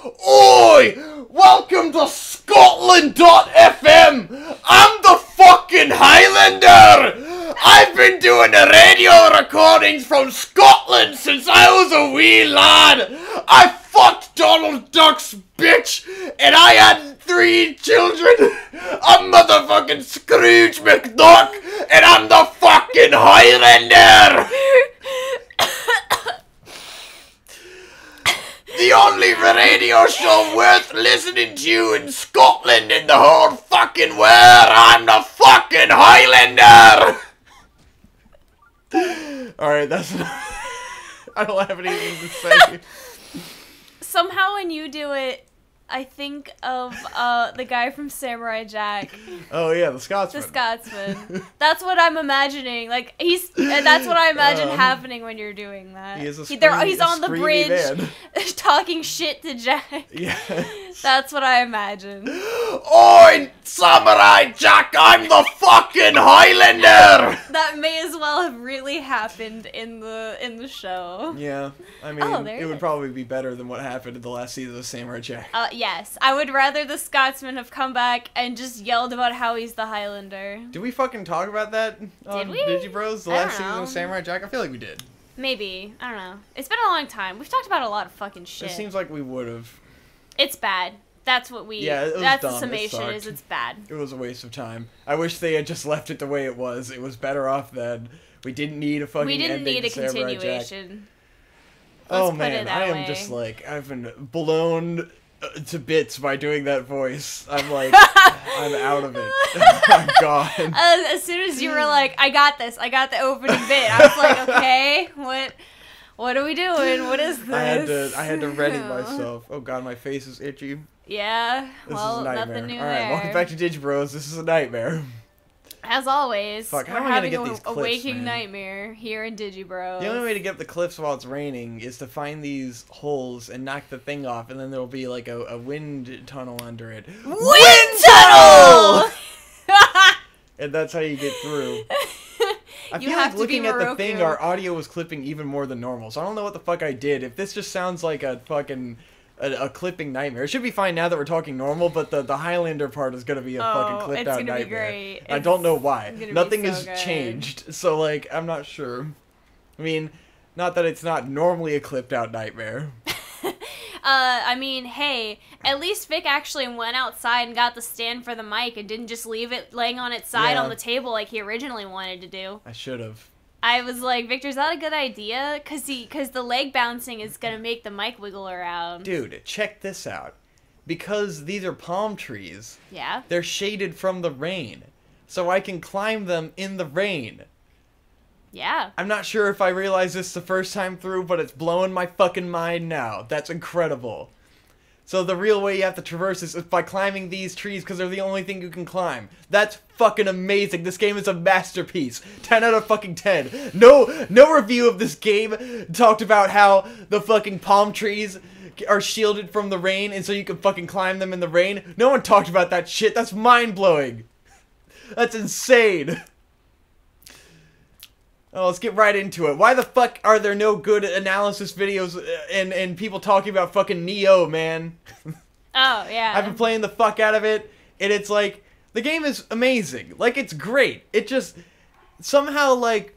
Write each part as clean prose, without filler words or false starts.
Oi! Welcome to Scotland.fm! I'm the fucking Highlander! I've been doing the radio recordings from Scotland since I was a wee lad! I fucked Donald Duck's bitch! And I had 3 children! I'm motherfucking Scrooge McDuck! And I'm the fucking Highlander! The only radio show worth listening to in Scotland in the whole fucking world. I'm the fucking Highlander. Alright, that's enough. I don't have anything to say. Somehow when you do it, I think of the guy from Samurai Jack. Oh yeah, the Scotsman. The Scotsman. That's what I'm imagining. Like that's what I imagine happening when you're doing that. He is a he's on the bridge talking shit to Jack. Yeah. That's what I imagine. Oi, Samurai Jack, I'm the fucking Highlander. That may as well have really happened in the show. Yeah, I mean, it would is. probably be better than what happened in the last season of Samurai Jack. Yes, I would rather the Scotsman have come back and just yelled about how he's the Highlander. Did we fucking talk about that on Did we? Digibros, the last season of Samurai Jack? I feel like we did. Maybe. I don't know. It's been a long time. We've talked about a lot of fucking shit. It seems like we would have. It's bad. That's what we... Yeah, it was that's dumb. The summation is it's bad. It was a waste of time. I wish they had just left it the way it was. It was better off then. We didn't need a fucking We didn't ending need a to Samurai continuation. Jack. Let's put it that I am way. just like, I've been blown to bits by doing that voice. I'm like, I'm out of it. I'm gone. As soon as you were like, I got this. I got the opening bit. I was like, okay, what are we doing? What is this? I had to ready myself. Oh god, my face is itchy. Yeah, This well, is a nightmare. nothing new Alright, there. welcome back to Digibros. This is a nightmare. As always, Fuck, how we're am I gonna having get these a clips, waking man? nightmare here in Digibros. The only way to get up the cliffs while it's raining is to find these holes and knock the thing off, and then there'll be like a wind tunnel under it. Wind tunnel! And that's how you get through. I You feel have like to be looking at the Moroku. thing, our audio was clipping even more than normal, so I don't know what the fuck I did. If this just sounds like a fucking... A clipping nightmare. It should be fine now that we're talking normal, but the Highlander part is gonna be a fucking clipped out nightmare. It's gonna be great. I don't know why. Nothing so has good. changed, so like I'm not sure. I mean, not that it's not normally a clipped out nightmare. I mean, hey, at least Vic actually went outside and got the stand for the mic and didn't just leave it laying on its side on the table like he originally wanted to do. I should have. I was like, Victor, is that a good idea? Cause the leg bouncing is gonna make the mic wiggle around. Dude, check this out. Because these are palm trees, Yeah? they're shaded from the rain. So I can climb them in the rain. Yeah. I'm not sure if I realized this the first time through, but it's blowing my fucking mind now. That's incredible. So the real way you have to traverse this is by climbing these trees because they're the only thing you can climb. That's fucking amazing. This game is a masterpiece. 10 out of fucking 10. No review of this game talked about how the fucking palm trees are shielded from the rain and so you can fucking climb them in the rain. No one talked about that shit. That's mind-blowing. That's insane. Oh, let's get right into it. Why the fuck are there no good analysis videos and people talking about fucking Nioh, man? Oh, yeah. I've been playing the fuck out of it, and it's like, the game is amazing. Like, it's great. It just, somehow, like,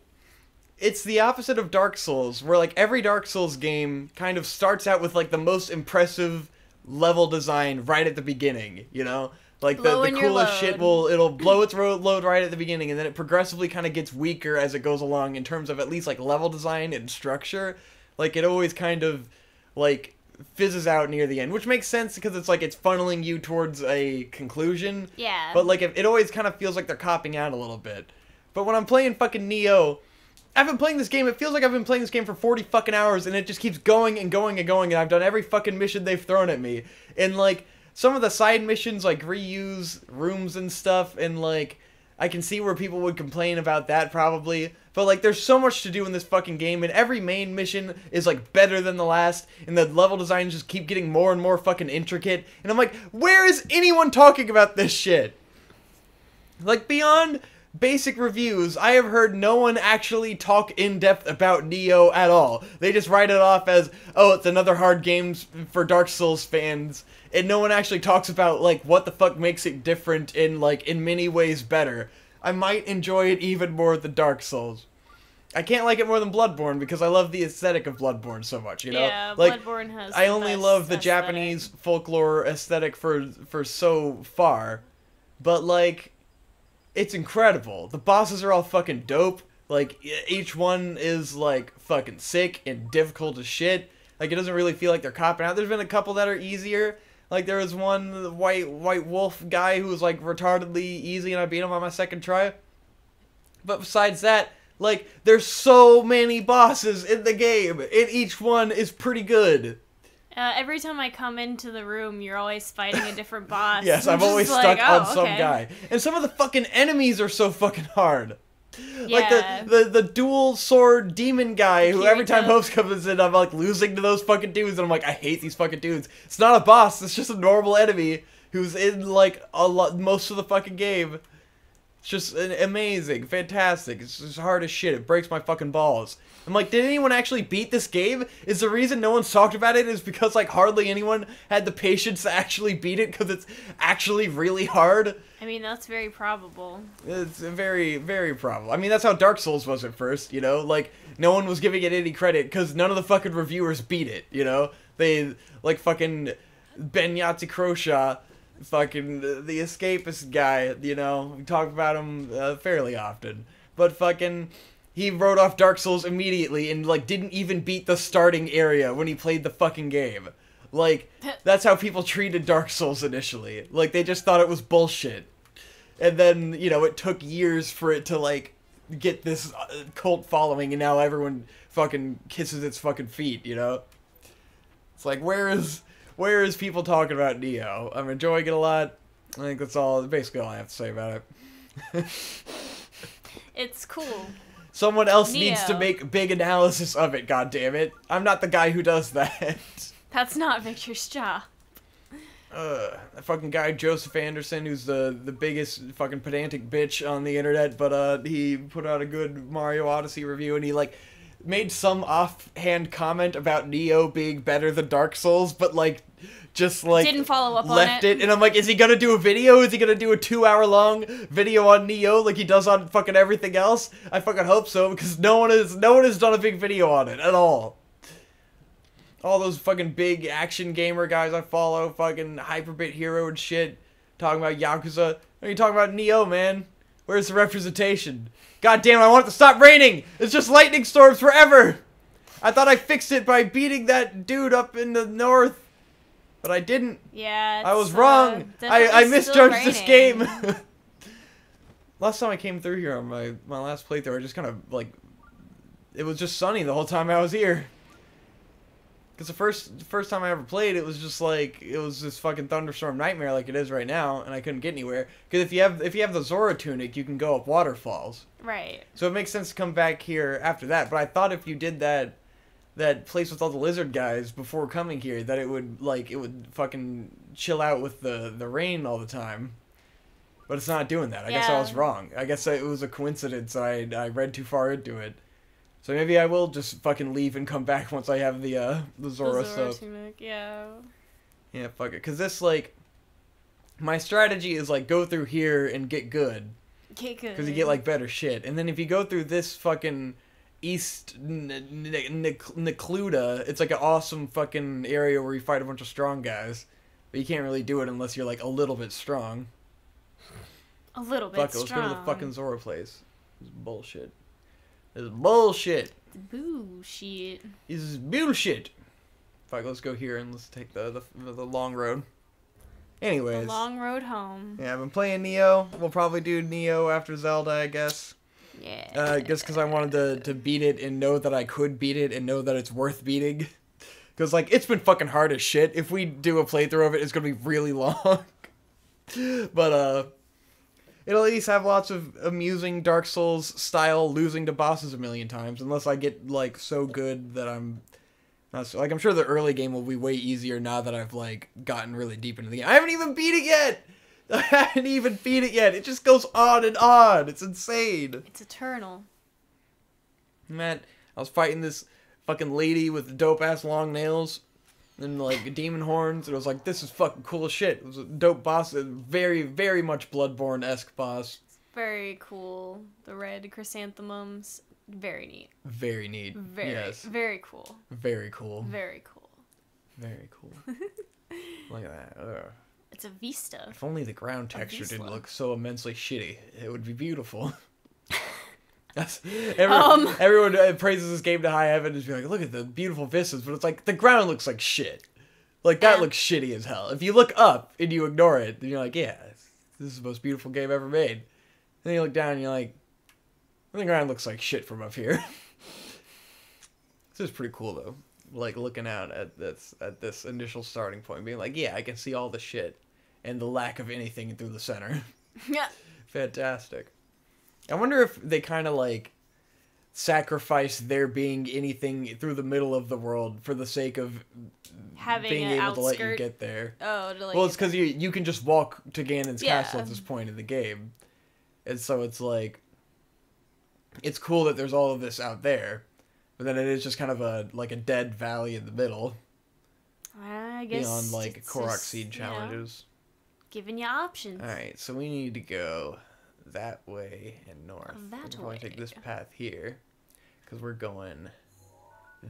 it's the opposite of Dark Souls, where, like, every Dark Souls game kind of starts out with, like, the most impressive level design right at the beginning, you know? Like, the coolest shit it'll blow its load right at the beginning, and then it progressively kind of gets weaker as it goes along in terms of at least, like, level design and structure. Like, it always kind of, like, fizzes out near the end, which makes sense because it's, like, it's funneling you towards a conclusion. Yeah. But, like, it always kind of feels like they're copping out a little bit. But when I'm playing fucking Nioh, I've been playing this game, it feels like I've been playing this game for 40 fucking hours, and it just keeps going and going and going, and I've done every fucking mission they've thrown at me. And, like, some of the side missions, like, reuse rooms and stuff, and, like, I can see where people would complain about that, probably. But, like, there's so much to do in this fucking game, and every main mission is, like, better than the last, and the level designs just keep getting more and more fucking intricate. And I'm like, where is anyone talking about this shit? Like, beyond basic reviews, I have heard no one actually talk in depth about Nioh at all. They just write it off as, oh, it's another hard game for Dark Souls fans, and no one actually talks about, like, what the fuck makes it different in, like, in many ways better. I might enjoy it even more than Dark Souls. I can't like it more than Bloodborne because I love the aesthetic of Bloodborne so much, you know? Yeah, like, Bloodborne has I the only best love the aesthetic. Japanese folklore aesthetic for so far, but, like, it's incredible. The bosses are all fucking dope. Like, each one is, like, fucking sick and difficult as shit. Like, it doesn't really feel like they're copping out. There's been a couple that are easier. Like, there was one, the white wolf guy who was, like, retardedly easy, and I beat him on my second try. But besides that, like, there's so many bosses in the game, and each one is pretty good. Every time I come into the room, you're always fighting a different boss. Yes, I'm always just stuck like, on oh, some okay. guy. And some of the fucking enemies are so fucking hard. Yeah. Like the dual sword demon guy who every time Kirito. host comes in, I'm like losing to those fucking dudes, and I'm like, I hate these fucking dudes. It's not a boss, it's just a normal enemy who's in like most of the fucking game. It's just amazing, fantastic. It's just hard as shit. It breaks my fucking balls. I'm like, did anyone actually beat this game? Is the reason no one's talked about it is because like hardly anyone had the patience to actually beat it because it's actually really hard? I mean, that's very probable. It's very, very probable. I mean, that's how Dark Souls was at first, you know? Like, no one was giving it any credit because none of the fucking reviewers beat it, you know? They, like, fucking Ben Yahtzee Croshaw, fucking the escapist guy, you know? We talk about him fairly often. But fucking, he wrote off Dark Souls immediately and, like, didn't even beat the starting area when he played the fucking game. Like, that's how people treated Dark Souls initially. Like, they just thought it was bullshit. And then, you know, it took years for it to, like, get this cult following, and now everyone fucking kisses its fucking feet, you know? It's like, where is people talking about Nioh? I'm enjoying it a lot. I think that's basically all I have to say about it. It's cool. Someone else needs to Nioh. make big analysis of it, goddammit. I'm not the guy who does that. That's not Victor's job. That fucking guy Joseph Anderson, who's the biggest fucking pedantic bitch on the internet, but he put out a good Mario Odyssey review, and he like made some offhand comment about Nioh being better than Dark Souls, but like just like Didn't follow up on left it. and I'm like, is he gonna do a video? Is he gonna do a 2-hour long video on Nioh like he does on fucking everything else? I fucking hope so, because no one has done a big video on it at all. All those fucking big action gamer guys I follow, fucking Hyperbit Hero and shit, talking about Yakuza. What are you talking about Nioh, man? Where's the representation? God damn it, I want it to stop raining! It's just lightning storms forever! I thought I fixed it by beating that dude up in the north, but I didn't. Yeah, I was wrong. I misjudged this game. Last time I came through here on my last playthrough, I just kind of, like, it was just sunny the whole time I was here. Because the first time I ever played, it was just like, it was this fucking thunderstorm nightmare like it is right now, and I couldn't get anywhere. Because if you have the Zora tunic, you can go up waterfalls. Right. So it makes sense to come back here after that. But I thought if you did that place with all the lizard guys before coming here, that it would fucking chill out with the rain all the time. But it's not doing that. I guess I was wrong. I guess it was a coincidence. I read too far into it. So maybe I will just fucking leave and come back once I have the Zora stuff. Tunic, yeah. Yeah, fuck it. Because this, like, my strategy is, like, go through here and get good. Get good. Because you get, like, better shit. And then if you go through this fucking East Necluda, it's, like, an awesome fucking area where you fight a bunch of strong guys. But you can't really do it unless you're, like, a little bit strong. A little bit Fuck it, let's go to the fucking Zora place. This is bullshit. This is bullshit. Bullshit. This is bullshit. Fuck, let's go here and let's take the long road. Anyways. The long road home. Yeah, I've been playing Nioh. We'll probably do Nioh after Zelda, I guess. Yeah. Just because I wanted to beat it and know that I could beat it and know that it's worth beating. Because, like, it's been fucking hard as shit. If we do a playthrough of it, it's going to be really long. But, it'll at least have lots of amusing Dark Souls style losing to bosses a million times, unless I get, like, so good that I'm not so, like, I'm sure the early game will be way easier now that I've, like, gotten really deep into the game. I haven't even beat it yet! I haven't even beat it yet. It just goes on and on. It's insane. It's eternal. Man, I was fighting this fucking lady with dope-ass long nails and, like, demon horns, and I was like, this is fucking cool as shit. It was a dope boss, a very, very much Bloodborne-esque boss. Very cool. The red chrysanthemums. Very neat. Very neat. Yes. Very cool. Very cool. Very cool. Very cool. Look at that. Ugh. It's a vista. If only the ground texture didn't look so immensely shitty, it would be beautiful. Everyone praises this game to high heaven and be like, look at the beautiful vistas, but it's like, the ground looks like shit. Like, that looks shitty as hell. If you look up and you ignore it, then you're like, yeah, this is the most beautiful game ever made. Then you look down and you're like, the ground looks like shit from up here. This is pretty cool, though. Like, looking out at this initial starting point, being like, yeah, I can see all the shit and the lack of anything through the center. Yeah. Fantastic. I wonder if they kind of, like, sacrifice there being anything through the middle of the world for the sake of having being able to let you get there. Oh, to let well, it's because you can just walk to Ganon's castle at this Yeah. point in the game. And so it's like, it's cool that there's all of this out there, but then it is just kind of a dead valley in the middle. I guess beyond, like, it's Korok just, seed challenges. Giving you options. Alright, so we need to go that way and north. That We'll probably take way. this path here, because we're going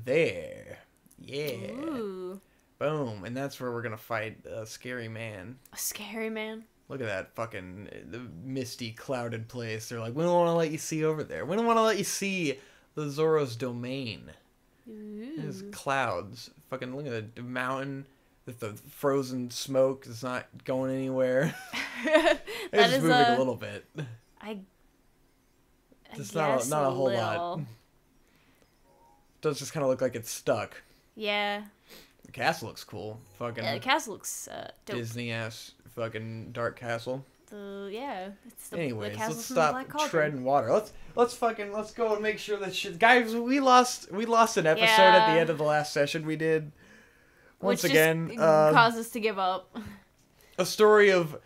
there. Yeah. Ooh. Boom. And that's where we're going to fight a scary man. A scary man. Look at that fucking the misty, clouded place. They're like, we don't want to let you see over there. We don't want to let you see the Zoro's domain. There's Ooh. clouds. Fucking look at the mountain with the frozen smoke. It's not going anywhere. That It's is moving a little bit. I Just guess not a whole lot. little. It does just kind of look like it's stuck. Yeah. The castle looks cool. Fucking Yeah, the castle looks dope. Disney-ass fucking dark castle. It's the Anyways, castle let's from the stop Black Cauldron. treading water. Let's go and make sure that shit. Guys, we lost an episode at Yeah. the end of the last session we did. Once Which again, just caused us to give up. a story of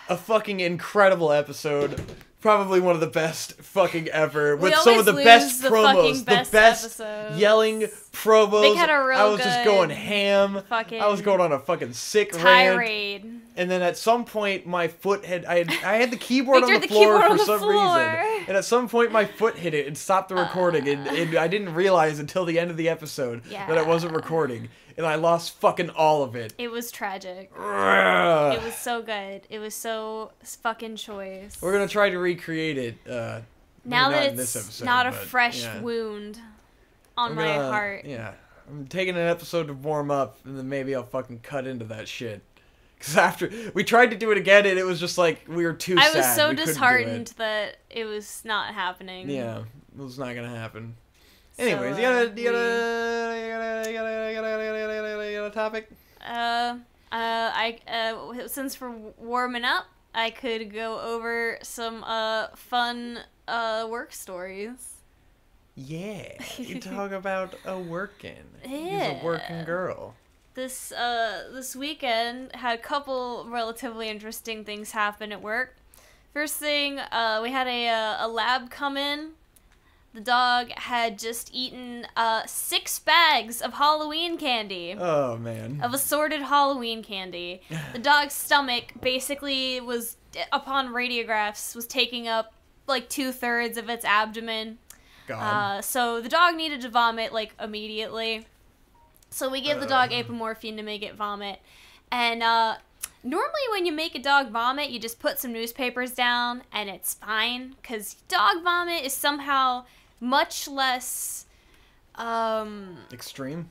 a fucking incredible episode. Probably one of the best fucking ever. With some of the always best lose the promos. fucking best best yelling promos. They had a real I was just good going ham. fucking I was going on a fucking sick rant. tirade. And then at some point, my foot had... I had the keyboard on Victor, the the floor keyboard for on the some floor. reason. And at some point, my foot hit it and stopped the recording. And I didn't realize until the end of the episode that it wasn't recording. And I lost fucking all of it. It was tragic. Ugh. It was so good. It was so fucking choice. We're going to try to recreate it. Now not that in this it's episode, not a but, fresh yeah. wound on I'm my gonna- heart. Yeah. I'm taking an episode to warm up, and then maybe I'll fucking cut into that shit. Because after... We tried to do it again, and it was just like, we were too sad. I was so We couldn't do disheartened it. that it was not happening. Yeah. It was not going to happen. So, Anyways, you got a topic? Since we're warming up, I could go over some fun work stories. Yeah. You talk about a working. He's Yeah. a working girl. This weekend had a couple relatively interesting things happen at work. First thing, we had a lab come in. The dog had just eaten 6 bags of Halloween candy. Oh, man. Of assorted Halloween candy. The dog's stomach basically was, upon radiographs, was taking up like 2/3 of its abdomen. God. So the dog needed to vomit like immediately. So we give the dog apomorphine to make it vomit. And normally when you make a dog vomit, you just put some newspapers down and it's fine. Because dog vomit is somehow much less... Extreme?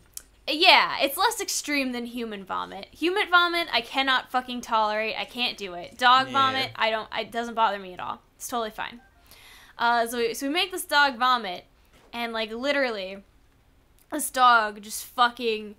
Yeah, it's less extreme than human vomit. Human vomit, I cannot fucking tolerate. I can't do it. Dog vomit, it doesn't bother me at all. It's totally fine. So we make this dog vomit, and like literally, this dog just fucking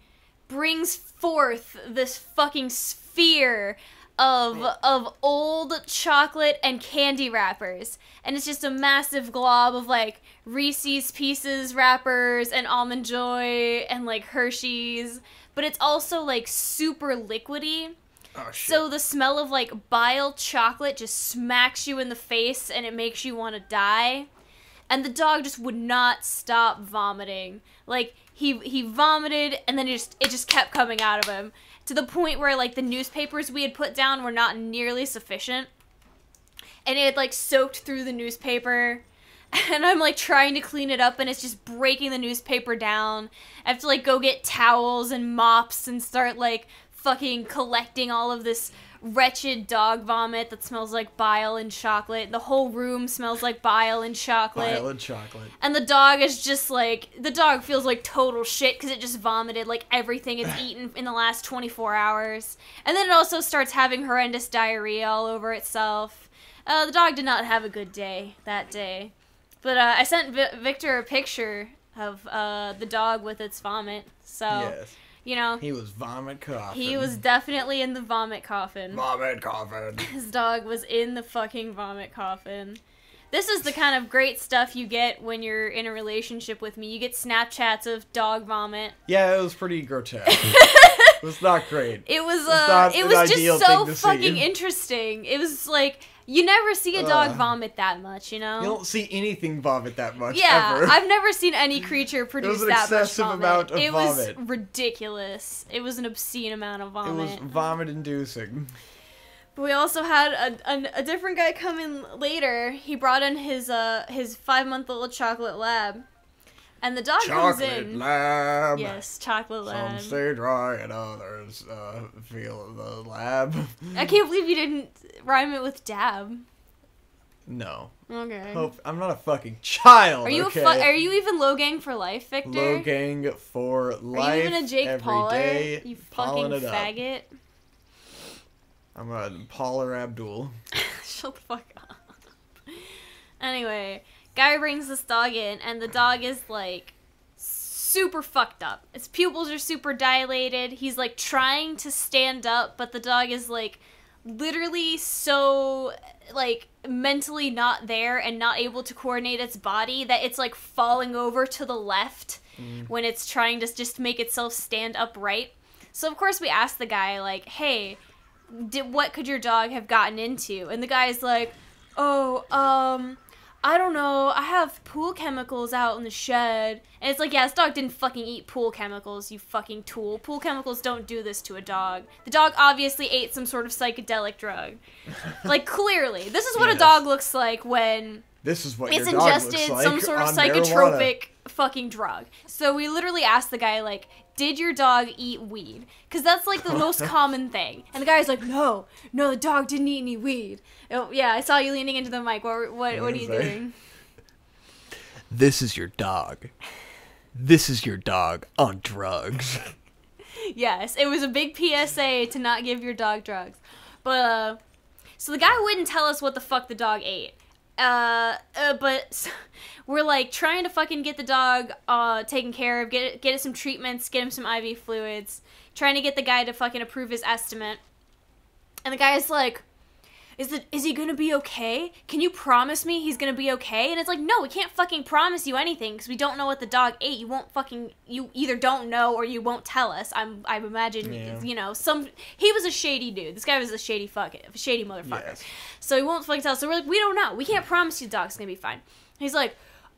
brings forth this fucking sphere of old chocolate and candy wrappers, and it's just a massive glob of like Reese's Pieces wrappers and Almond Joy and like Hershey's, but it's also like super liquidy. Oh, shit. So the smell of, like, bile chocolate just smacks you in the face and it makes you want to die. And the dog just would not stop vomiting. Like, he vomited and then it just kept coming out of him. To the point where, like, the newspapers we had put down were not nearly sufficient. And it had, like, soaked through the newspaper. And I'm, like, trying to clean it up, and it's just breaking the newspaper down. I have to, like, go get towels and mops and start, like, fucking collecting all of this wretched dog vomit that smells like bile and chocolate. The whole room smells like bile and chocolate. Bile and chocolate. And the dog is just, like, the dog feels like total shit because it just vomited, like, everything it's eaten in the last 24 hours. And then it also starts having horrendous diarrhea all over itself. The dog did not have a good day that day. But I sent Victor a picture of the dog with its vomit. So, yes. You know. He was vomit coffin. He was definitely in the vomit coffin. Vomit coffin. His dog was in the fucking vomit coffin. This is the kind of great stuff you get when you're in a relationship with me. You get Snapchats of dog vomit. Yeah, it was pretty grotesque. It was not great. It was ideal just so thing to fucking see. Interesting. It was like, you never see a dog vomit that much, you know? You don't see anything vomit that much, yeah, ever. I've never seen any creature produce that much vomit. It was an excessive amount of vomit. It was ridiculous. It was an obscene amount of vomit. It was vomit-inducing. But we also had a different guy come in later. He brought in his 5-month-old chocolate lab. And the dog comes in. Chocolate lab. Yes, chocolate lab. Some stay dry and others feel the lab. I can't believe you didn't rhyme it with dab. No. Okay. I'm not a fucking child. Are you okay? are you even low gang for life, Victor? Low gang for life. Are you even a Jake every Pauler? day, You fucking faggot. I'm a Pauler Abdul. Shut the fuck up. Anyway, guy brings this dog in, and the dog is, like, super fucked up. Its pupils are super dilated. He's, like, trying to stand up, but the dog is, like, literally so, like, mentally not there and not able to coordinate its body that it's, like, falling over to the left when it's trying to just make itself stand upright. So, of course, we asked the guy, like, hey, what could your dog have gotten into? And the guy's like, I don't know, I have pool chemicals out in the shed. And it's like, yeah, this dog didn't fucking eat pool chemicals, you fucking tool. Pool chemicals don't do this to a dog. The dog obviously ate some sort of psychedelic drug. Like, clearly. This is what a dog looks like when this is what it's your dog ingested looks like some sort of on psychotropic marijuana. fucking drug. So we literally asked the guy, like, did your dog eat weed? Because that's, like, the most common thing. And the guy's like, no, the dog didn't eat any weed. Oh, yeah, I saw you leaning into the mic. What are you doing? This is your dog. This is your dog on drugs. Yes, it was a big PSA to not give your dog drugs. But, so the guy wouldn't tell us what the fuck the dog ate. But we're, like, trying to fucking get the dog taken care of, get it some treatments, get him some IV fluids, trying to get the guy to fucking approve his estimate. And the guy's like, is he gonna be okay? Can you promise me he's gonna be okay? And it's like, no, we can't fucking promise you anything because we don't know what the dog ate. You either don't know or you won't tell us. I imagine, you know, he was a shady dude. This guy was a shady motherfucker. Yes. So he won't fucking tell us. So we're like, we don't know. We can't promise you the dog's gonna be fine. He's like,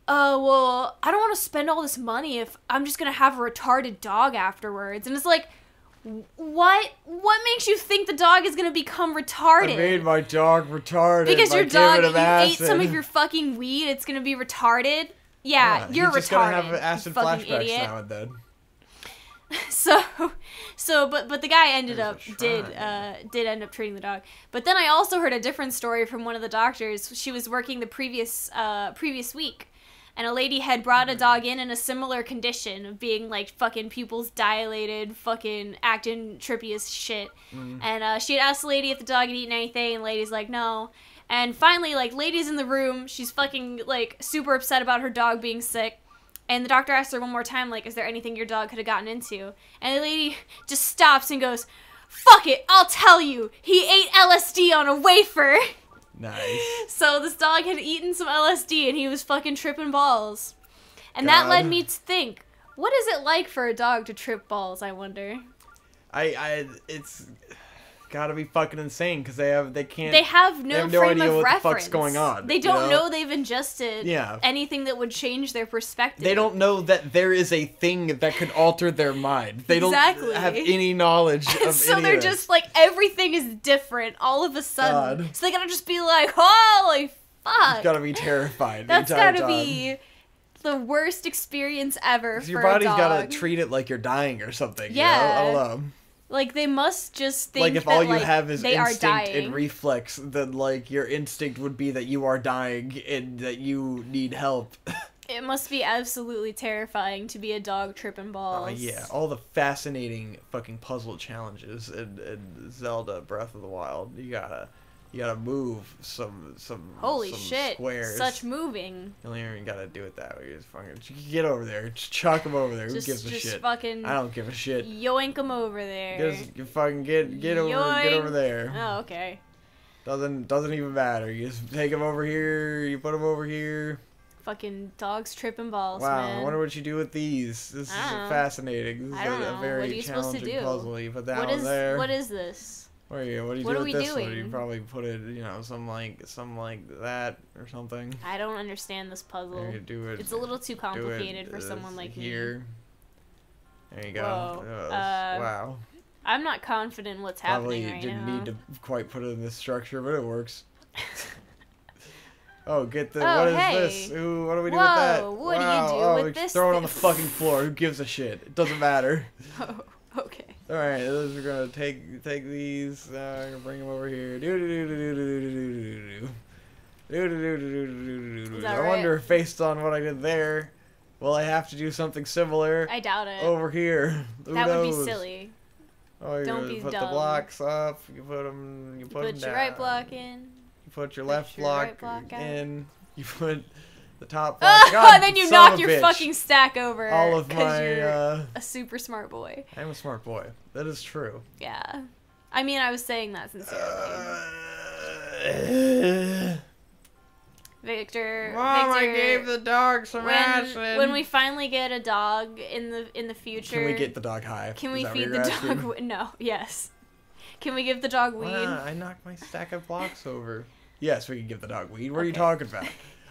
well, I don't want to spend all this money if I'm just gonna have a retarded dog afterwards. And it's like, what makes you think the dog is gonna become retarded? I made my dog retarded because your dog ate some of acid. your fucking weed. It's gonna be retarded. Yeah, you're he's retarded. Just gonna have acid fucking flashbacks idiot. now and then. But the guy did end up treating the dog. But then I also heard a different story from one of the doctors. She was working the previous week. And a lady had brought a dog in a similar condition of being, like, fucking pupils dilated, fucking acting trippy as shit. And she had asked the lady if the dog had eaten anything, and the lady's like, no. And finally, like, lady's in the room, she's fucking, like, super upset about her dog being sick. And the doctor asked her one more time, like, is there anything your dog could have gotten into? And the lady just stops and goes, fuck it, I'll tell you. He ate LSD on a wafer. Nice. So this dog had eaten some LSD and he was fucking tripping balls. And that led me to think, what is it like for a dog to trip balls, I wonder? It's gotta be fucking insane because they have no frame idea of what reference. the fuck's going on. They don't know they've ingested Yeah. anything that would change their perspective. They don't know that there is a thing that could alter their mind. They don't have any knowledge of so any they're of this. just like, everything is different all of a sudden. God. So they gotta just be like, holy fuck. You gotta be terrified. That's the entire gotta time. be the worst experience ever for Your body's a dog. gotta treat it like you're dying or something. Yeah. You know? I don't know. Like, they must just think Like, if that, all you like, have is they are instinct dying. and reflex, then, like, your instinct would be that you are dying and that you need help. It must be absolutely terrifying to be a dog tripping balls. Yeah, all the fascinating fucking puzzle challenges in Zelda Breath of the Wild. You gotta move some Holy some shit. squares. Such moving. You don't even gotta do it that way. You just fucking get over there. Just chuck them over there. Who gives a shit? Just fucking I don't give a shit. yoink them over there. You fucking get over there. Oh, okay. Doesn't even matter. You just take them over here. You put them over here. Fucking dogs tripping balls, Wow, man. I wonder what you do with these. This is fascinating. This I don't is know. a very What are you supposed to challenging do? puzzle. You put that one there. What is this? What do you do What with are we this one? doing? You probably put it, some like that or something. I don't understand this puzzle. You do it. It's a little too complicated for someone like me. Here. There you go. Whoa. Wow. I'm not confident in what's Probably happening right didn't now. need to quite put it in this structure, but it works. Oh, get the. Oh, what is hey. this? Ooh, what do we do with that? Whoa, what do you Wow. do Oh, with we this throw it on the thing? fucking floor. Who gives a shit? It doesn't matter. Oh, okay. All right, those are gonna take these. I'm gonna bring them over here. I wonder if based on what I did there, will I have to do something similar I doubt it. over here? Who that would be knows? silly. Oh, you're Don't gonna be put the dumb. blocks up. You put them. You put Put them your down. right block in. You put your Put left your right block block out. in. You put the top block. God, And then you son knock of a your bitch. fucking stack over. All of 'cause my. you're a super smart boy. I'm a smart boy. That is true. Yeah. I mean, I was saying that sincerely. Victor. Mom, I Victor, gave the dog some acid. when we finally get a dog in the future, Can we get the dog high? Can Is we that what feed you're the asking? dog? No. Yes. Can we give the dog weed? Wow, I knocked my stack of blocks over. Yes, we can give the dog weed. What are you Okay. talking about?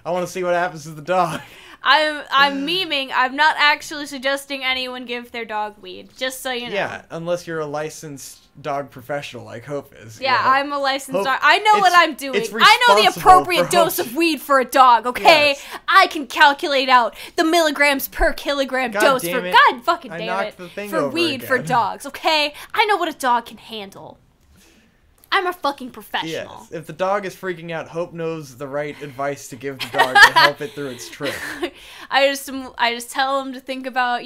I want to see what happens to the dog. I'm memeing. I'm not actually suggesting anyone give their dog weed. Just so you know. Yeah, unless you're a licensed dog professional like Hope is. Yeah, you know? I'm a licensed Hope- dog. I know what I'm doing. it's I know the responsible appropriate for dose Hope. of weed for a dog, okay? Yes. I can calculate out the milligrams per kilogram God dose damn for it. God fucking I damn knocked it the thing for over weed for again. dogs, okay? I know what a dog can handle. I'm a fucking professional. Yes. If the dog is freaking out, Hope knows the right advice to give the dog to help it through its trip. I just tell him to think about,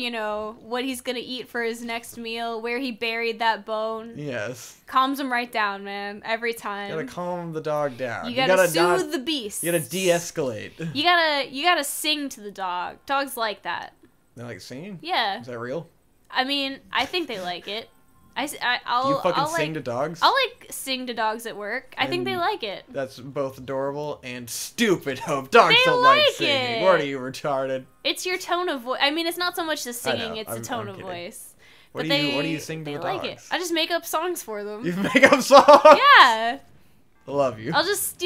what he's gonna eat for his next meal, where he buried that bone. Yes. Calms him right down, man. Every time. You gotta calm the dog down. You gotta soothe not- the beast. You gotta de-escalate. You gotta sing to the dog. Dogs like that. They like singing? Yeah. Is that real? I mean, I think they like it. Do you fucking sing to dogs? I'll sing to dogs at work. I think they And like it. That's both adorable and stupid, Hope. Dogs They don't like like singing. it. What are you, retarded? It's your tone of voice. I mean, it's not so much the singing; know. it's the I'm tone of kidding. voice. What But do you sing to they the like dogs? it. I just make up songs for them. You make up songs? Yeah. I love you. I'll just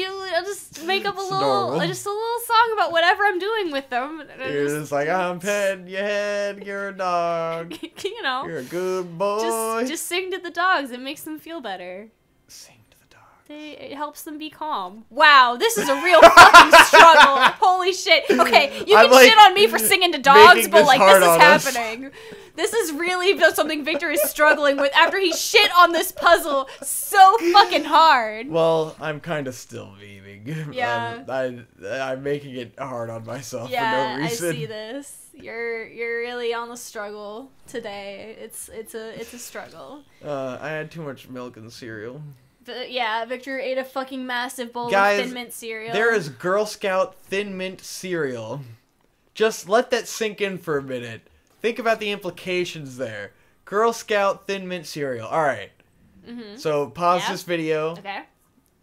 make up a It's little adorable. song about whatever I'm doing with them. You're just like, I'm petting your head, you're a dog. You're a good boy. just sing to the dogs. It makes them feel better. Sing to the dog. It helps them be calm. Wow, this is a real fucking struggle. Holy shit. Okay, you I'm, can like, shit on me for singing to dogs, making but this like hard this is on us. happening. This is really something Victor is struggling with after he shit on this puzzle so fucking hard. Well, I'm kind of still memeing. Yeah. I'm making it hard on myself for Yeah, no reason. I see this. You're really on the struggle today. It's a struggle. I had too much milk in the cereal. But yeah, Victor ate a fucking massive bowl Guys, of Thin Mint cereal. There is Girl Scout Thin Mint cereal. Just let that sink in for a minute. Think about the implications there. Girl Scout Thin Mint cereal. Alright. Mm-hmm. So pause Yeah. this video. Okay.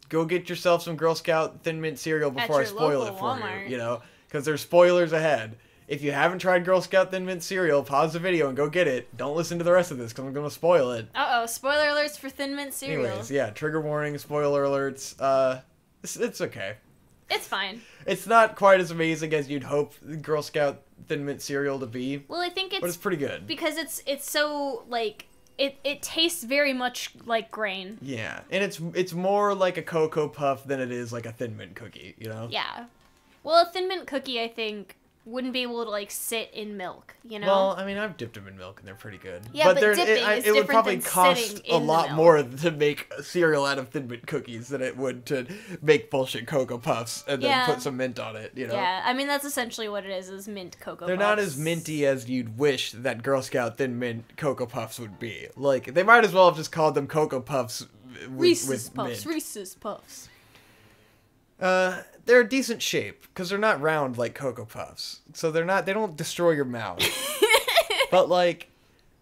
Go get yourself some Girl Scout Thin Mint cereal before I your spoil local it for Walmart. you. Because there's spoilers ahead. if you haven't tried Girl Scout Thin Mint cereal, pause the video and go get it. Don't listen to the rest of this because I'm going to spoil it. Uh-oh, spoiler alerts for Thin Mint cereal. Anyways, yeah, trigger warning, spoiler alerts. It's okay. It's fine. It's not quite as amazing as you'd hope Girl Scout Thin Mint cereal to be. Well, I think but it's pretty good. Because it's so, like, it tastes very much like grain. Yeah, and it's more like a Cocoa Puff than it is like a Thin Mint cookie, you know? Yeah. Well, a Thin Mint cookie, I think, wouldn't be able to, like, sit in milk, you know? Well, I mean, I've dipped them in milk, and they're pretty good. Yeah, but dipping is it would different probably than cost sitting a in the lot milk. more to make cereal out of Thin Mint cookies than it would to make bullshit Cocoa Puffs and then put some mint on it, you know? Yeah, I mean, that's essentially what it is mint Cocoa They're Puffs. not as minty as you'd wish that Girl Scout Thin Mint Cocoa Puffs would be. Like, they might as well have just called them Cocoa Puffs with mint. Reese's Puffs. They're a decent shape because they're not round like Cocoa Puffs, so they don't destroy your mouth. But like,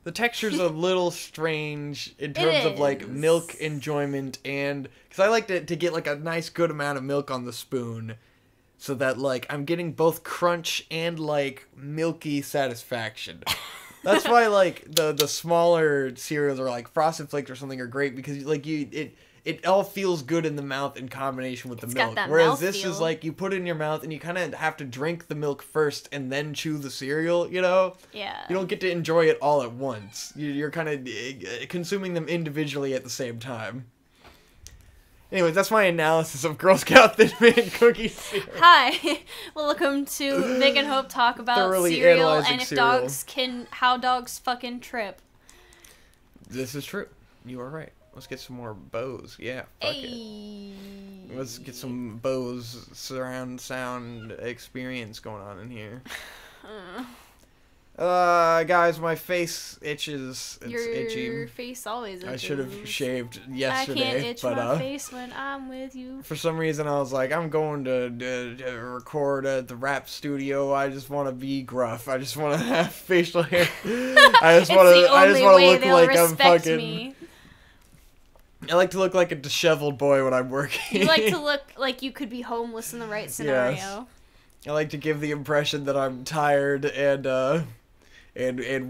the texture's a little strange in terms of like milk enjoyment, and because I like to get like a nice good amount of milk on the spoon, so that like I'm getting both crunch and like milky satisfaction. That's why like the smaller cereals or like Frosted Flakes or something are great because like it all feels good in the mouth in combination with the milk. Whereas this is like you put it in your mouth and you kind of have to drink the milk first and then chew the cereal, you know? Yeah. You don't get to enjoy it all at once. You're kind of consuming them individually at the same time. Anyways, that's my analysis of Girl Scout Thin Mint cookie cereal. Hi, welcome to Vic and Hope talk about Thoroughly cereal analyzing and if cereal. how dogs fucking trip. This is true. You are right. Let's get some more bows. Yeah, fuck it. Let's get some Bose surround sound experience going on in here. Guys, my face itches. It's itchy. Your face always itches. I should have shaved yesterday. I can't itch my face when I'm with you. For some reason, I was like, I'm going to record at the rap studio. I just want to be gruff. I just want to have facial hair. I just want to look like I'm fucking. Me. I like to look like a disheveled boy when I'm working. You like to look like you could be homeless in the right scenario. Yes. I like to give the impression that I'm tired and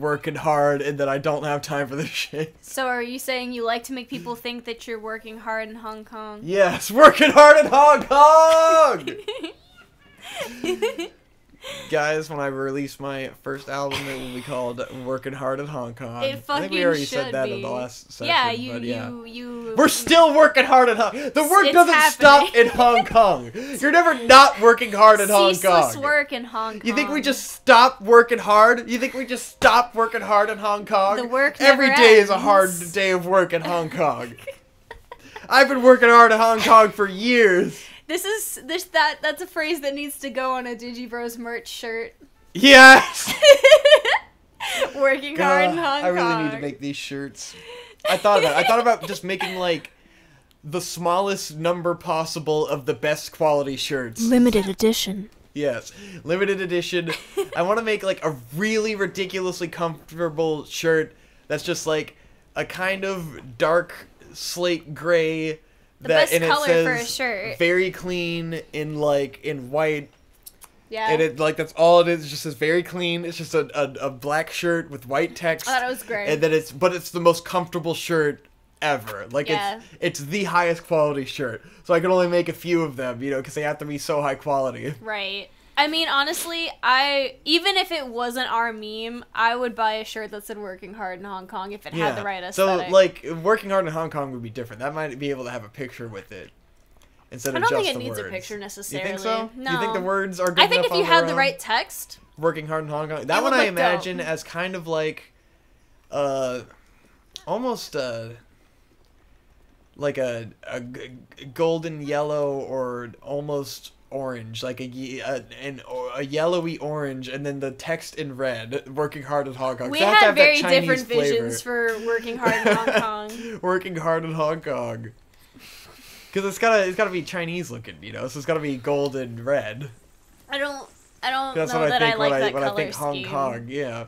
working hard and that I don't have time for this shit. So are you saying you like to make people think that you're working hard in Hong Kong? Yes, working hard in Hong Kong! Guys, when I release my first album, it will be called Working Hard in Hong Kong. It fucking I think we already should said that be. in the last session. Yeah, you. We're still working hard in Hong Kong. The work doesn't happening. stop in Hong Kong. You're never not working hard in Hong Kong. Ceaseless work in Hong Kong. You think we just stop working hard? You think we just stop working hard in Hong Kong? The work never Every day ends. is a hard day of work in Hong Kong. I've been working hard in Hong Kong for years. That's a phrase that needs to go on a Digibros merch shirt. Yes! Working hard in Hong Kong. I really need to make these shirts. I thought about just making like the smallest number possible of the best quality shirts. Limited edition. Yes, limited edition. I want to make like a really ridiculously comfortable shirt that's just like a kind of dark slate gray. The best color for a shirt. Very clean in white. Yeah. And it that's all it is. It just says very clean. It's just a black shirt with white text. I thought it was great. And then it's the most comfortable shirt ever. Like it's the highest quality shirt. So I can only make a few of them, because they have to be so high quality. Right. I mean, honestly, even if it wasn't our meme, I would buy a shirt that said "Working Hard in Hong Kong" if it had the right aesthetic. So "Working Hard in Hong Kong" would be different. That might be able to have a picture with it. Instead of just the words. I don't think it needs a picture necessarily. You think so? No. You think the words are good enough? I think if you had the right text. Working hard in Hong Kong. That one I imagine as kind of like, almost like a golden yellow or almost orange, like a yellowy orange, and then the text in red. Working hard in Hong Kong. We had very different visions for Working Hard in Hong Kong. Working hard in Hong Kong. Because it's gotta be Chinese looking, so it's gotta be gold and red. I don't know that I like that color scheme. When I think Hong Kong, yeah.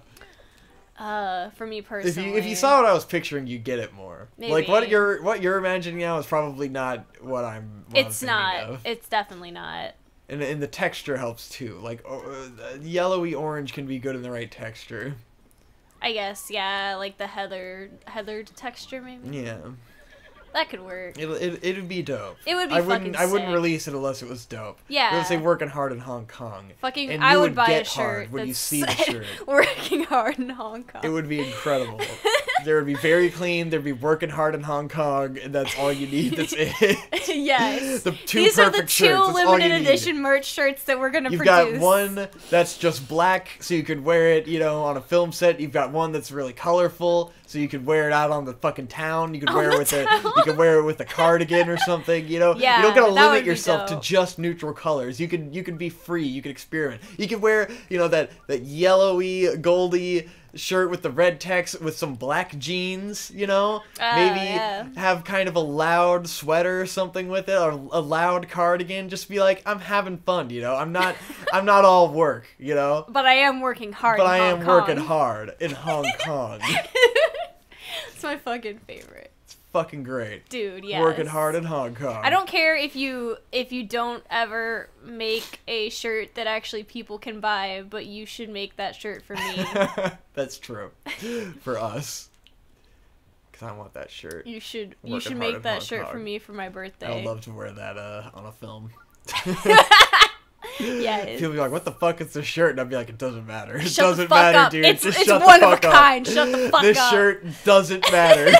For me personally. If you saw what I was picturing, you get it more. Maybe. Like what you're imagining now is probably not what I'm. It's not. Of. It's definitely not. And the texture helps too. Like yellowy orange can be good in the right texture. I guess, yeah, like the heathered texture maybe. Yeah. That could work. It'd be dope. It would be I fucking I wouldn't sick. release it unless it was dope. Yeah. It would say working hard in Hong Kong. Fucking, and I you would buy a get shirt hard when you that's see the shirt. working hard in Hong Kong. It would be incredible. There would be very clean. There'd be working hard in Hong Kong, and that's all you need. That's it. Yes. These are the two limited edition merch shirts that we're gonna You've produce. got one that's just black, so you could wear it, on a film set. You've got one that's really colorful, so you could wear it out on the fucking town. You could wear it with you could wear it with a cardigan or something. Yeah, you don't gotta that would limit be yourself dope. to just neutral colors. You could be free. You could experiment. You could wear that yellowy, goldy shirt with the red text with some black jeans, maybe yeah. have kind of a loud sweater or something with it, or a loud cardigan. Just be like, I'm having fun, I'm not all work, But I am working hard. but in I Hong am Kong. working hard in Hong Kong. It's my fucking favorite. It's fucking great. Dude, yes. Working hard in Hong Kong. I don't care if you don't ever make a shirt that actually people can buy, but you should make that shirt for me. That's true. For us. Because I want that shirt. You should Working hard make in that Hong shirt Kong. for me for my birthday. I would love to wear that on a film. Yes. People be like, what the fuck is this shirt? And I'd be like, it doesn't matter. It Shut doesn't the fuck matter, up. dude. It's Just it's shut one the of a fuck up. kind. Shut the fuck This up. shirt doesn't matter.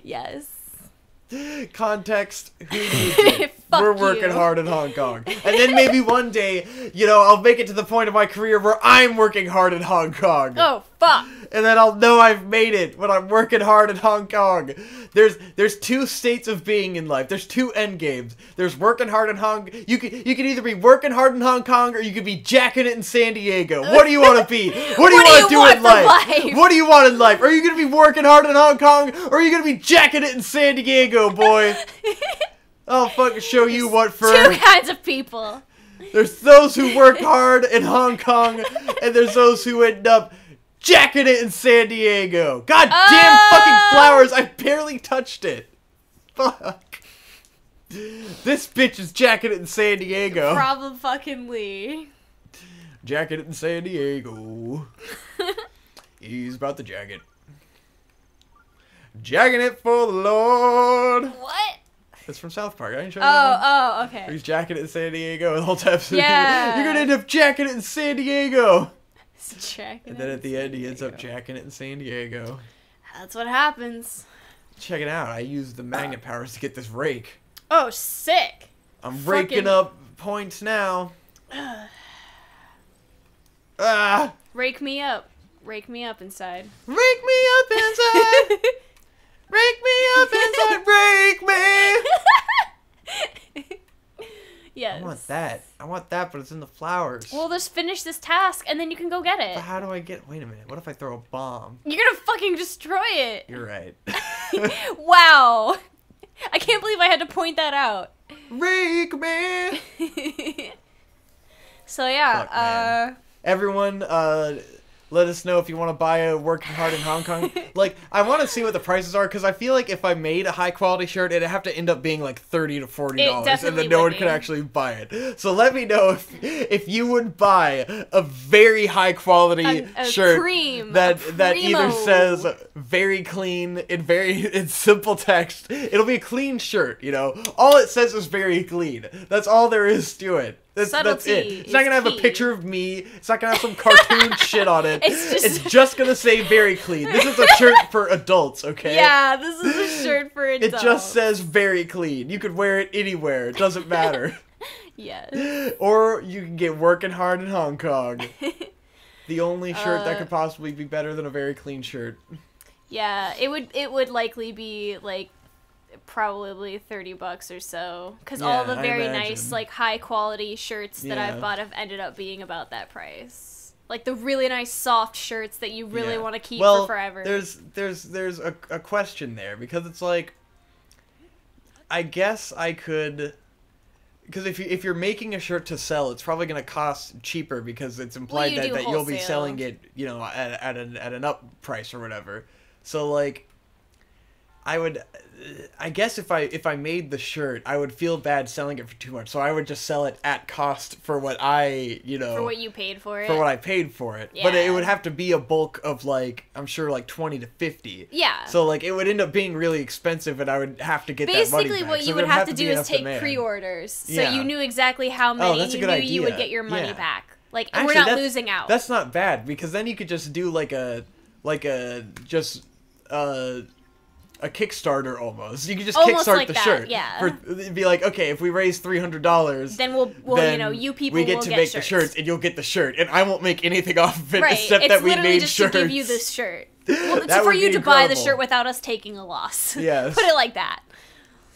Yes. Context, who needs it? Fuck We're working you. hard in Hong Kong. And then maybe one day, I'll make it to the point of my career where I'm working hard in Hong Kong. Oh fuck. And then I'll know I've made it when I'm working hard in Hong Kong. There's two states of being in life. There's two end games. There's working hard in Hong. You could either be working hard in Hong Kong or you could be jacking it in San Diego. What do you want to be? What do you want to do in life? What do you want in life? Are you gonna be working hard in Hong Kong or are you gonna be jacking it in San Diego, boy? I'll fucking show you what for. Two kinds of people. There's those who work hard in Hong Kong, and there's those who end up jacking it in San Diego. God damn fucking flowers! I barely touched it. Fuck. This bitch is jacking it in San Diego. Problem fucking Lee. Jacking it in San Diego. He's about to jack it. Jacking it for the Lord. What? That's from South Park. I didn't show you that one? Oh, okay. He's jacking it in San Diego the whole time. Yeah. You're gonna end up jacking it in San Diego. Jacking And then it at the in end, he San ends up Diego. jacking it in San Diego. That's what happens. Check it out. I used the magnet powers to get this rake. Oh, sick. I'm raking up points now. Ah! Rake me up. Rake me up inside. Rake me up inside! Rake me up inside! Rake me! Yes. I want that. I want that, but it's in the flowers. Well, just finish this task and then you can go get it. But how do I get... Wait a minute. What if I throw a bomb? You're gonna fucking destroy it. You're right. Wow. I can't believe I had to point that out. Rake me! So yeah, Fuck, man. Everyone, let us know if you want to buy a Working Hard in Hong Kong. Like, I want to see what the prices are, because I feel like if I made a high-quality shirt, it'd have to end up being like $30 to $40, and definitely then no would one could be. actually buy it. So let me know if you would buy a very high-quality a shirt cream, that either primo. says very clean in simple text. It'll be a clean shirt, All it says is very clean. That's all there is to it. That's it. Subtlety It's not is gonna have a key. picture of me. It's not gonna have some cartoon shit on it. It's just gonna say very clean. This is a shirt for adults, okay? Yeah, this is a shirt for It adults. just says very clean. You could wear it anywhere. It doesn't matter. Yes. Or you can get Working Hard in Hong Kong. The only shirt that could possibly be better than a very clean shirt. Yeah, it would likely be like probably $30 or so, because all Yeah, the I very imagine. nice like high quality shirts that Yeah. I've bought have ended up being about that price. Like the really nice soft shirts that you really want to keep for forever. There's a question there, because it's like, I guess I could, because if you're making a shirt to sell, it's probably going to cost cheaper, because it's implied you do that you'll be wholesale. selling it, at an up price or whatever. So like, I guess if I made the shirt, I would feel bad selling it for too much. So I would just sell it at cost for what for what you paid for it. For what I paid for it. Yeah. But it would have to be a bulk of like, I'm sure like 20 to 50. Yeah. So like it would end up being really expensive and I would have to get that money back. Basically what So you there would have to be do is enough take demand. pre-orders. So Yeah. you knew exactly how many that's a you good knew you would idea. get your money Yeah. back. Like Actually, we're not that's- losing out. That's not bad because then you could just do like a Kickstarter almost. You could just Almost kickstart like the that, shirt. yeah. It'd be like, okay, if we raise $300, then we'll then you know, you people we get will to get make shirts. the shirts and you'll get the shirt and I won't make anything off of it Right. except It's that we literally made just shirts. to give you this shirt. Well, it's That for would you be to buy the incredible. shirt without us taking a loss. Yes. Put it like that.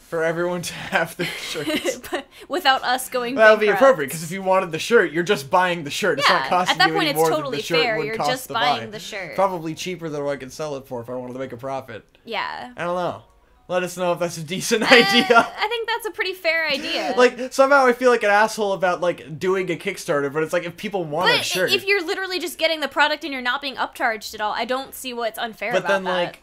For everyone to have their shirts. But without us going That would be bankrupt. appropriate because if you wanted the shirt, you're just buying the shirt. It's not Yeah, costing at that you point any it's more totally than the shirt fair. would You're cost just to buying buy. the shirt. Probably cheaper than what I could sell it for if I wanted to make a profit. Yeah. I don't know. Let us know if that's a decent idea. I think that's a pretty fair idea. Like, somehow I feel like an asshole about, like, doing a Kickstarter, but it's like, if people want a But shirt... if you're literally just getting the product and you're not being upcharged at all, I don't see what's unfair But about then, that. like,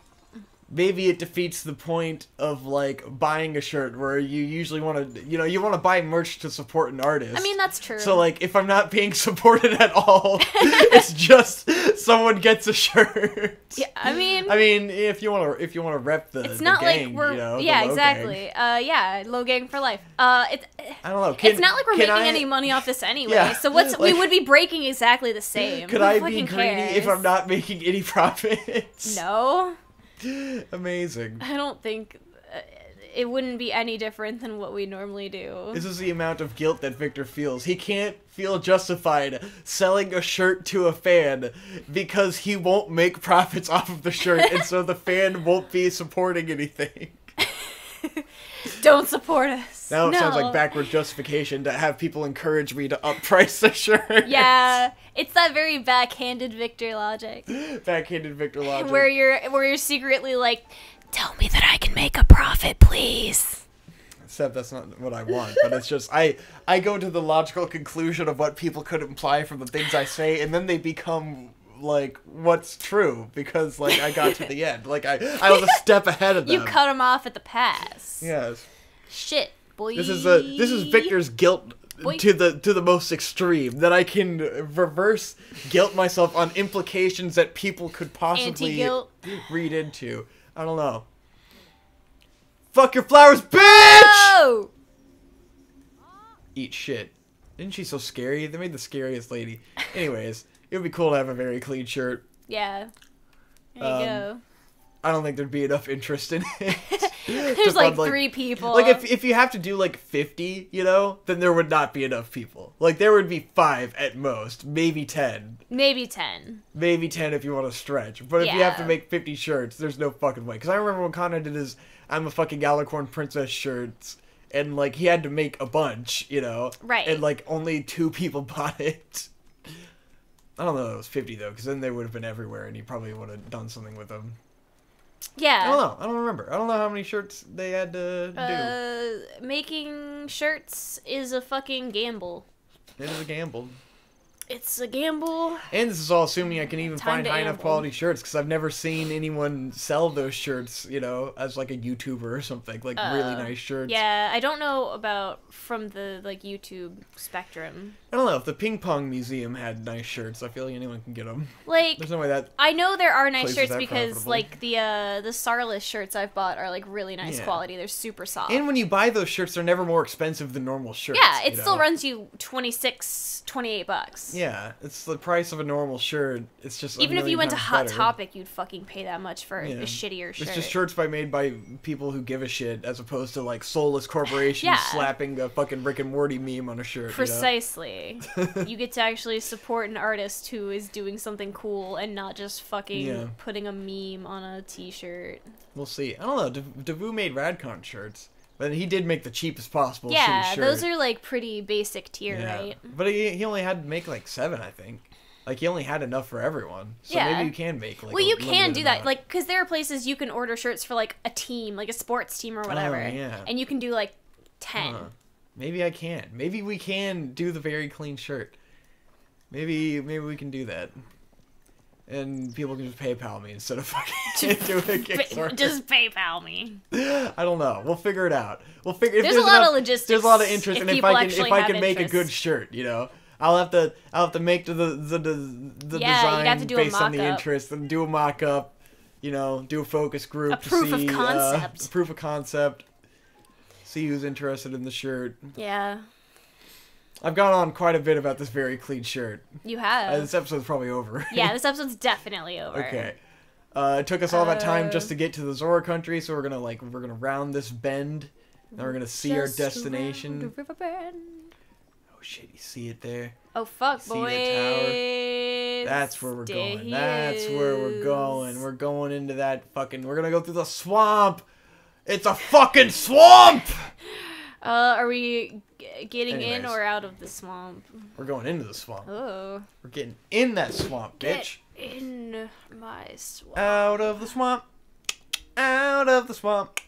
maybe it defeats the point of, like, buying a shirt where you usually want to, you want to buy merch to support an artist. I mean, that's true. So, like, if I'm not being supported at all, it's just someone gets a shirt. Yeah, I mean, if you want to rep the it's not gang, like we're the yeah, low exactly. gang. Yeah, low gang for life. I don't know. It's not like we're making I- any money off this anyway. Yeah, So we like- would be breaking exactly the same. Could Who I be fucking greedy if cares? I'm not making any profits? No, Amazing. I don't think it wouldn't be any different than what we normally do. This is the amount of guilt that Victor feels. He can't feel justified selling a shirt to a fan because he won't make profits off of the shirt, and so the fan won't be supporting anything. Don't support us. Now it No. sounds like backwards justification to have people encourage me to upprice the shirt. Yeah, it's that very backhanded Victor logic. Backhanded Victor logic. Where you're secretly like, tell me that I can make a profit, please. Except that's not what I want, but it's just, I go to the logical conclusion of what people could imply from the things I say, and then they become, like, what's true, because, like, I got to the end. Like, I was a step ahead of them. You cut him off at the pass. Yes. Shit, boy. This is Victor's guilt Boy. to the most extreme, that I can reverse guilt myself on implications that people could possibly Anti-guilt. read into. I don't know. Fuck your flowers, bitch! Oh! Eat shit. Isn't she so scary? They made the scariest lady. Anyways, it would be cool to have a very clean shirt. Yeah. There you go. I don't think there'd be enough interest in it. There's like 3 people. Like, if you have to do, like, 50, then there would not be enough people. Like, there would be 5 at most. Maybe 10. Maybe 10. Maybe 10 if you want to stretch. But if you have to Yeah. make 50 shirts, there's no fucking way. Because I remember when Connor did his I'm a fucking Galacorn Princess shirts, and, like, he had to make a bunch, Right. And, like, only 2 people bought it. I don't know if it was 50, though, because then they would have been everywhere, and he probably would have done something with them. Yeah. I don't know. I don't remember. I don't know how many shirts they had to do. Making shirts is a fucking gamble. It is a gamble. It's a gamble. And this is all assuming I can even Time find to high enough amble. quality shirts, because I've never seen anyone sell those shirts, as like a YouTuber or something. Like, really nice shirts. Yeah, I don't know about from the, like, YouTube spectrum. I don't know. If the Ping Pong Museum had nice shirts, I feel like anyone can get them. Like, There's no way that... I know there are nice place is shirts that because, profitable. like, the Starless shirts I've bought are, like, really nice Yeah. quality. They're super soft. And when you buy those shirts, they're never more expensive than normal shirts. Yeah, it you still know? runs you $28. Yeah, it's the price of a normal shirt. It's just Even if you went to Hot better. Topic, you'd fucking pay that much for Yeah. a shittier shirt. It's just shirts made by people who give a shit, as opposed to, like, soulless corporations Yeah. slapping a fucking Rick and Morty meme on a shirt. Precisely. You get to actually support an artist who is doing something cool and not just fucking Yeah. putting a meme on a t-shirt. We'll see. I don't know. Davu made Radcon shirts, but he did make the cheapest possible Yeah, shitty shirt. those are like pretty basic tier, Yeah. right? But he only had to make like 7, I think. Like, he only had enough for everyone. So Yeah. maybe you can make, like, Well, a you can limited do that, amount. like, because there are places you can order shirts for, like, a team, like a sports team or whatever. yeah. And you can do, like, 10. Huh. Maybe I can. Maybe we can do the very clean shirt. Maybe we can do that. and people can just PayPal me instead of fucking doing a Kickstarter. Just PayPal me. I don't know. We'll figure it out. We'll figure. There's a lot of logistics. There's a lot of interest, and if I can make interest. a good shirt, I'll have to make the design based on the interest and do a mock-up. Do a focus group. A proof of concept. A proof of concept. See who's interested in the shirt. Yeah. I've gone on quite a bit about this very clean shirt. You have. This episode's probably over. Yeah, this episode's definitely over. Okay. It took us all that time just to get to the Zora country, so we're gonna round this bend, and we're gonna see our destination. The river bend. Oh shit! You see it there? Oh fuck, see boys! That tower? That's where we're going. That's where we're going. We're going into that fucking. We're gonna go through the swamp. It's a fucking swamp. Are we getting in or out of the swamp? We're going into the swamp. Oh. We're getting in that swamp, bitch. Get in my swamp. Out of the swamp. Out of the swamp.